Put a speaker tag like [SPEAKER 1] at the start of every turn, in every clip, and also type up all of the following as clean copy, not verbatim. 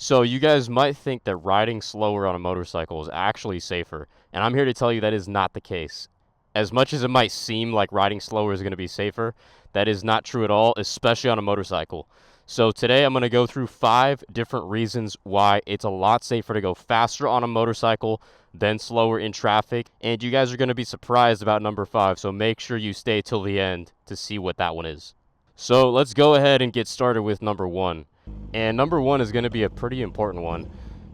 [SPEAKER 1] So you guys might think that riding slower on a motorcycle is actually safer, and I'm here to tell you that is not the case. As much as it might seem like riding slower is going to be safer, that is not true at all, especially on a motorcycle. So today I'm going to go through 5 different reasons why it's a lot safer to go faster on a motorcycle than slower in traffic, and you guys are going to be surprised about number 5, so make sure you stay till the end to see what that one is. So let's go ahead and get started with number 1. And number 1 is going to be a pretty important one,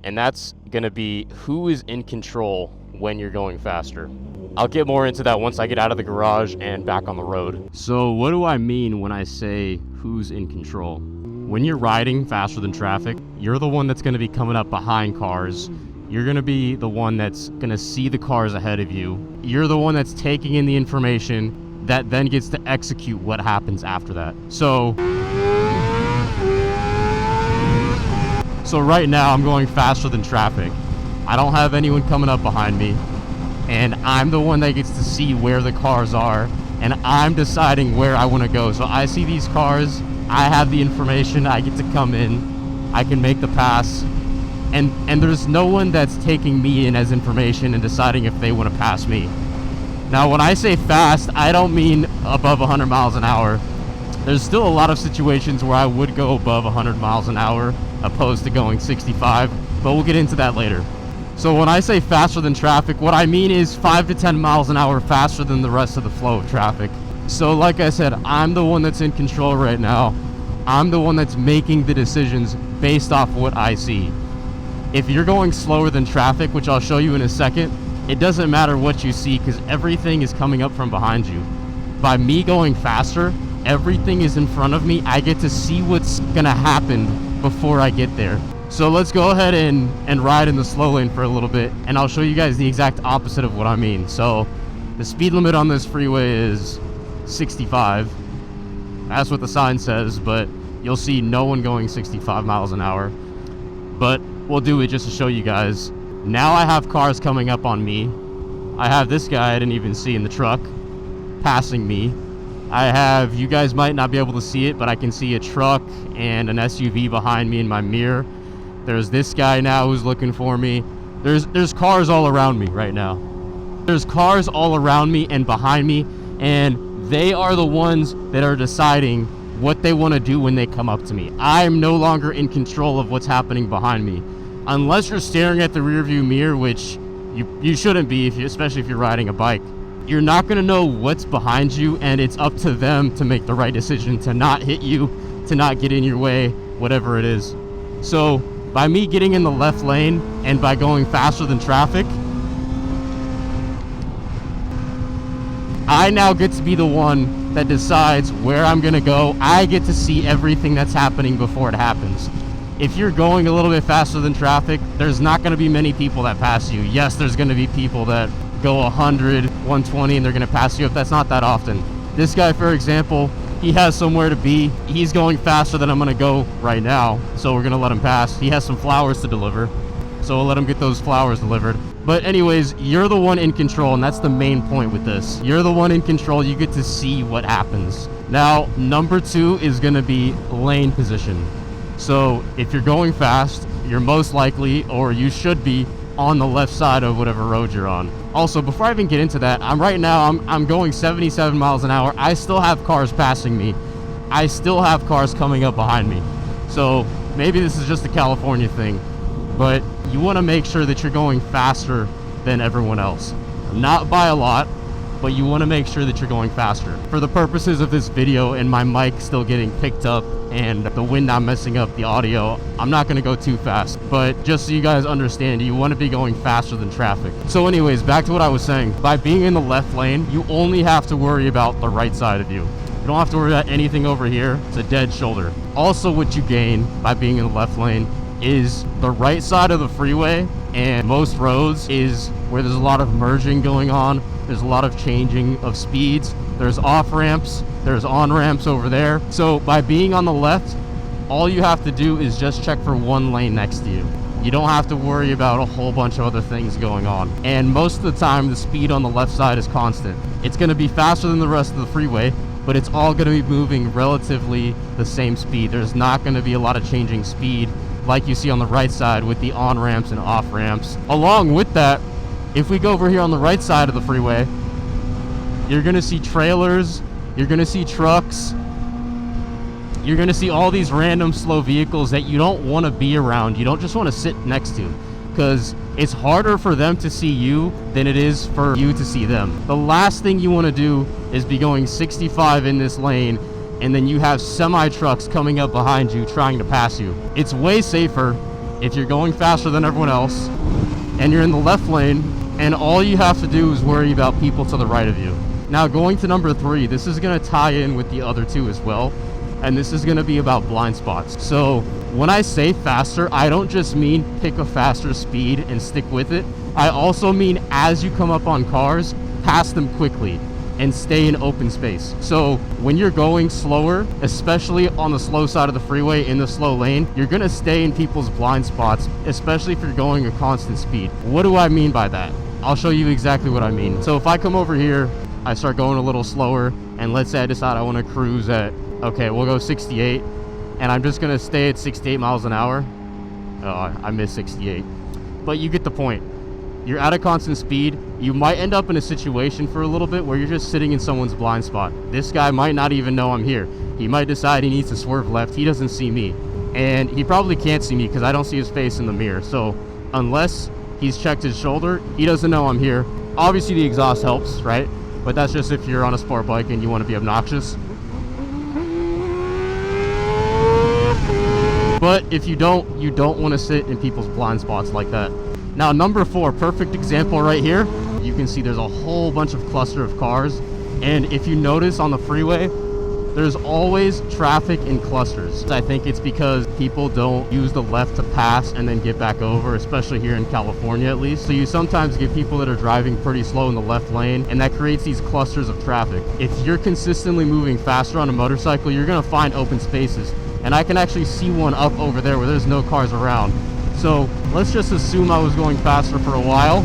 [SPEAKER 1] and that's going to be who is in control when you're going faster. I'll get more into that once I get out of the garage and back on the road. So what do I mean when I say who's in control? When you're riding faster than traffic, you're the one that's going to be coming up behind cars. You're going to be the one that's going to see the cars ahead of you. You're the one that's taking in the information that then gets to execute what happens after that. So right now I'm going faster than traffic. I don't have anyone coming up behind me, and I'm the one that gets to see where the cars are, and I'm deciding where I want to go. So I see these cars, I have the information, I get to come in, I can make the pass, and there's no one that's taking me in as information and deciding if they want to pass me. Now when I say fast, I don't mean above 100 miles an hour. There's still a lot of situations where I would go above 100 miles an hour opposed to going 65, but we'll get into that later. So when I say faster than traffic, what I mean is 5 to 10 miles an hour faster than the rest of the flow of traffic. So like I said, I'm the one that's in control right now. I'm the one that's making the decisions based off what I see. If you're going slower than traffic, which I'll show you in a second, it doesn't matter what you see because everything is coming up from behind you. By me going faster, everything is in front of me. I get to see what's gonna happen before I get there. So let's go ahead and ride in the slow lane for a little bit, and I'll show you guys the exact opposite of what I mean. So the speed limit on this freeway is 65. That's what the sign says, but you'll see no one going 65 miles an hour. But we'll do it just to show you guys. Now I have cars coming up on me. I have this guy I didn't even see in the truck passing me. I have, you guys might not be able to see it, but I can see a truck and an SUV behind me in my mirror. There's this guy now who's looking for me. There's cars all around me right now. There's cars all around me and behind me, and they are the ones that are deciding what they want to do when they come up to me. I'm no longer in control of what's happening behind me. Unless you're staring at the rearview mirror, which you shouldn't be, especially if you're riding a bike. You're not going to know what's behind you, and it's up to them to make the right decision to not hit you, to not get in your way, whatever it is. So by me getting in the left lane and by going faster than traffic, I now get to be the one that decides where I'm going to go. I get to see everything that's happening before it happens. If you're going a little bit faster than traffic, there's not going to be many people that pass you. Yes, there's going to be people that go 100, 120, and they're going to pass you up. That's not that often. This guy, for example, he has somewhere to be. He's going faster than I'm going to go right now, so we're going to let him pass. He has some flowers to deliver, so we'll let him get those flowers delivered. But anyways, you're the one in control, and that's the main point with this. You're the one in control. You get to see what happens. Now, number 2 is going to be lane position. So if you're going fast, you're most likely, or you should be, on the left side of whatever road you're on. Also, before I even get into that, I'm going 77 miles an hour. I still have cars passing me. I still have cars coming up behind me. So maybe this is just a California thing, but you want to make sure that you're going faster than everyone else. Not by a lot, but you want to make sure that you're going faster. For the purposes of this video and my mic still getting picked up and the wind not messing up the audio, I'm not going to go too fast. But just so you guys understand, you want to be going faster than traffic. So anyways, back to what I was saying. By being in the left lane, you only have to worry about the right side of you. You don't have to worry about anything over here. It's a dead shoulder. Also, what you gain by being in the left lane is the right side of the freeway, and most roads is where there's a lot of merging going on. There's a lot of changing of speeds. There's off ramps, there's on ramps over there. So by being on the left, all you have to do is just check for one lane next to you. You don't have to worry about a whole bunch of other things going on. And most of the time, the speed on the left side is constant. It's going to be faster than the rest of the freeway, but it's all going to be moving relatively the same speed. There's not going to be a lot of changing speed like you see on the right side with the on-ramps and off-ramps. Along with that, if we go over here on the right side of the freeway, you're gonna see trailers, you're gonna see trucks, you're gonna see all these random slow vehicles that you don't want to be around. You don't just want to sit next to, because it's harder for them to see you than it is for you to see them. The last thing you want to do is be going 65 in this lane and then you have semi trucks coming up behind you trying to pass you. It's way safer if you're going faster than everyone else and you're in the left lane, and all you have to do is worry about people to the right of you. Now, going to number 3, this is going to tie in with the other 2 as well, and this is going to be about blind spots. So when I say faster, I don't just mean pick a faster speed and stick with it. I also mean as you come up on cars, pass them quickly and stay in open space. So when you're going slower, especially on the slow side of the freeway in the slow lane, you're gonna stay in people's blind spots, especially if you're going a constant speed. What do I mean by that? I'll show you exactly what I mean. So if I come over here, I start going a little slower, and let's say I decide I wanna cruise at, okay, we'll go 68, and I'm just gonna stay at 68 miles an hour. Oh, I missed 68. But you get the point. You're at a constant speed. You might end up in a situation for a little bit where you're just sitting in someone's blind spot. This guy might not even know I'm here. He might decide he needs to swerve left. He doesn't see me. And he probably can't see me because I don't see his face in the mirror. So unless he's checked his shoulder, he doesn't know I'm here. Obviously the exhaust helps, right? But that's just if you're on a sport bike and you want to be obnoxious. But if you don't want to sit in people's blind spots like that. Now, number 4, perfect example right here. You can see there's a whole bunch of cluster of cars. And if you notice on the freeway, there's always traffic in clusters. I think it's because people don't use the left to pass and then get back over, especially here in California at least. So you sometimes get people that are driving pretty slow in the left lane, and that creates these clusters of traffic. If you're consistently moving faster on a motorcycle, you're gonna find open spaces. And I can actually see one up over there where there's no cars around. So let's just assume I was going faster for a while.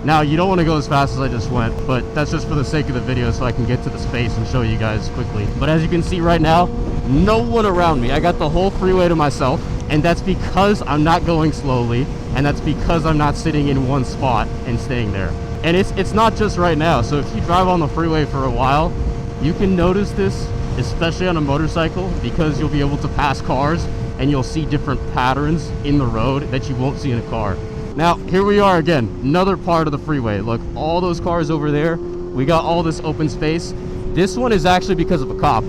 [SPEAKER 1] Now, you don't want to go as fast as I just went, but that's just for the sake of the video so I can get to the space and show you guys quickly. But as you can see right now, no one around me. I got the whole freeway to myself, and that's because I'm not going slowly, and that's because I'm not sitting in one spot and staying there. And it's not just right now. So if you drive on the freeway for a while, you can notice this, especially on a motorcycle, because you'll be able to pass cars and you'll see different patterns in the road that you won't see in a car. Now, here we are again, another part of the freeway. Look, all those cars over there, we got all this open space. This one is actually because of a cop.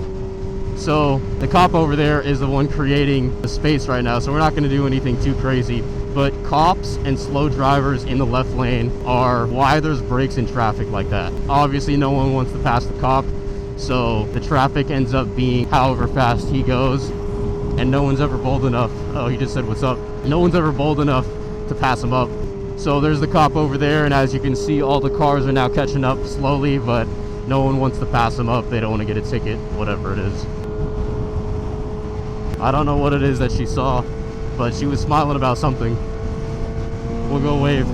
[SPEAKER 1] So the cop over there is the one creating the space right now, so we're not gonna do anything too crazy. But cops and slow drivers in the left lane are why there's breaks in traffic like that. Obviously, no one wants to pass the cop, so the traffic ends up being however fast he goes, and no one's ever bold enough. Oh, he just said what's up. No one's ever bold enough to pass him up. So there's the cop over there, and as you can see, all the cars are now catching up slowly, but no one wants to pass him up. They don't want to get a ticket, whatever it is. I don't know what it is that she saw, but she was smiling about something. We'll go wave.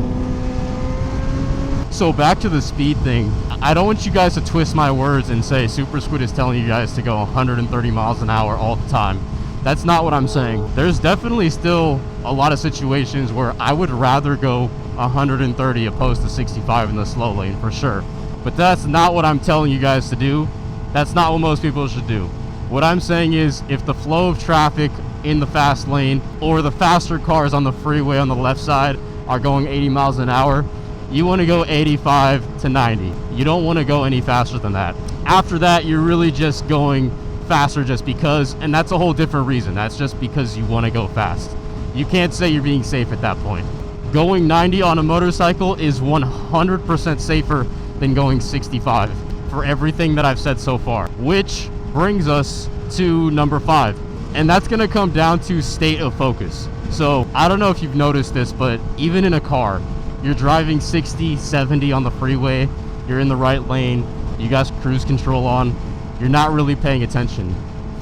[SPEAKER 1] So back to the speed thing. I don't want you guys to twist my words and say Super Squid is telling you guys to go 130 miles an hour all the time. That's not what I'm saying. There's definitely still a lot of situations where I would rather go 130 opposed to 65 in the slow lane, for sure. But that's not what I'm telling you guys to do. That's not what most people should do. What I'm saying is, if the flow of traffic in the fast lane or the faster cars on the freeway on the left side are going 80 miles an hour, you want to go 85 to 90. You don't want to go any faster than that. After that, you're really just going faster just because, and that's a whole different reason. That's just because you want to go fast. You can't say you're being safe at that point. Going 90 on a motorcycle is 100% safer than going 65 for everything that I've said so far, which brings us to number 5. And that's going to come down to state of focus. So I don't know if you've noticed this, but even in a car, you're driving 60, 70 on the freeway, you're in the right lane, you got cruise control on, you're not really paying attention.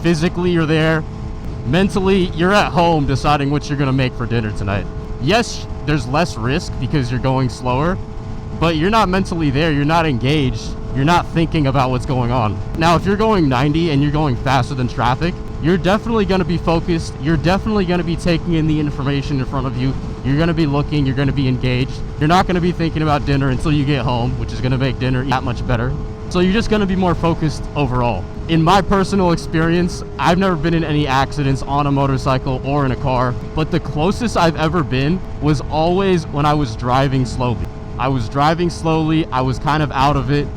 [SPEAKER 1] Physically, you're there. Mentally, you're at home deciding what you're gonna make for dinner tonight. Yes, there's less risk because you're going slower, but you're not mentally there, you're not engaged you're not thinking about what's going on. Now, if you're going 90 and you're going faster than traffic, you're definitely going to be focused. You're definitely going to be taking in the information in front of you. You're going to be looking, you're going to be engaged. You're not going to be thinking about dinner until you get home, which is going to make dinner that much better. So you're just going to be more focused overall. In my personal experience, I've never been in any accidents on a motorcycle or in a car, but the closest I've ever been was always when I was driving slowly. I was driving slowly, I was kind of out of it.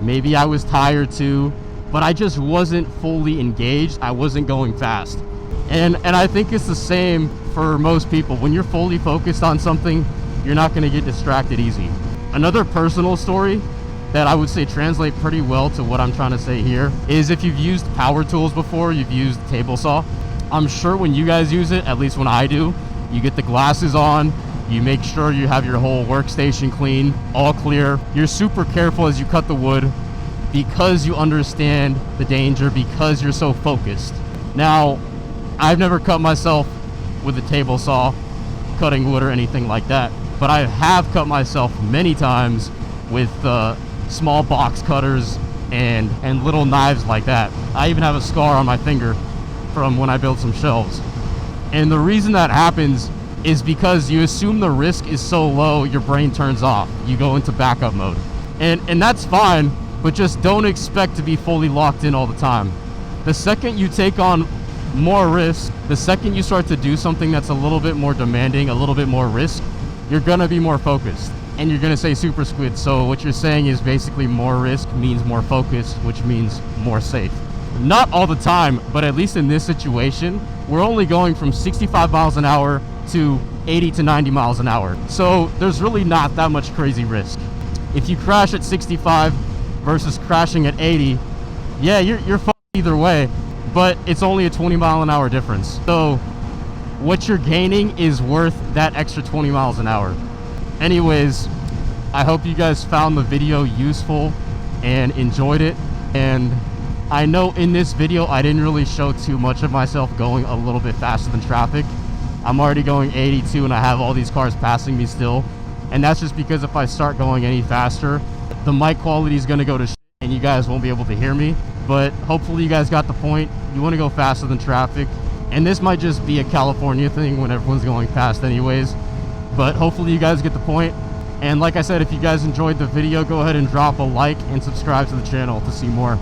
[SPEAKER 1] Maybe I was tired too, but I just wasn't fully engaged. I wasn't going fast. And I think it's the same for most people. When you're fully focused on something, you're not going to get distracted easy. Another personal story that I would say translate pretty well to what I'm trying to say here is if you've used power tools before, you've used table saw. I'm sure when you guys use it, at least when I do, you get the glasses on, you make sure you have your whole workstation clean, all clear. You're super careful as you cut the wood because you understand the danger, because you're so focused. Now, I've never cut myself with a table saw, cutting wood or anything like that, but I have cut myself many times with small box cutters and little knives like that. I even have a scar on my finger from when I built some shelves. And the reason that happens is because you assume the risk is so low, your brain turns off. You go into backup mode. And that's fine, but just don't expect to be fully locked in all the time. The second you take on more risk, the second you start to do something that's a little bit more demanding, a little bit more risk, you're gonna be more focused. And you're gonna say super squid. So what you're saying is basically more risk means more focus, which means more safe. Not all the time, but at least in this situation, we're only going from 65 miles an hour to 80 to 90 miles an hour. So there's really not that much crazy risk. If you crash at 65 versus crashing at 80, yeah, you're fucked either way, but it's only a 20 mile an hour difference. So what you're gaining is worth that extra 20 miles an hour. Anyways, I hope you guys found the video useful and enjoyed it. And I know in this video, I didn't really show too much of myself going a little bit faster than traffic. I'm already going 82 and I have all these cars passing me still. And that's just because if I start going any faster, the mic quality is gonna go to shit and you guys won't be able to hear me. But hopefully you guys got the point. You wanna go faster than traffic. And this might just be a California thing when everyone's going fast anyways. But hopefully you guys get the point. And like I said, if you guys enjoyed the video, go ahead and drop a like and subscribe to the channel to see more.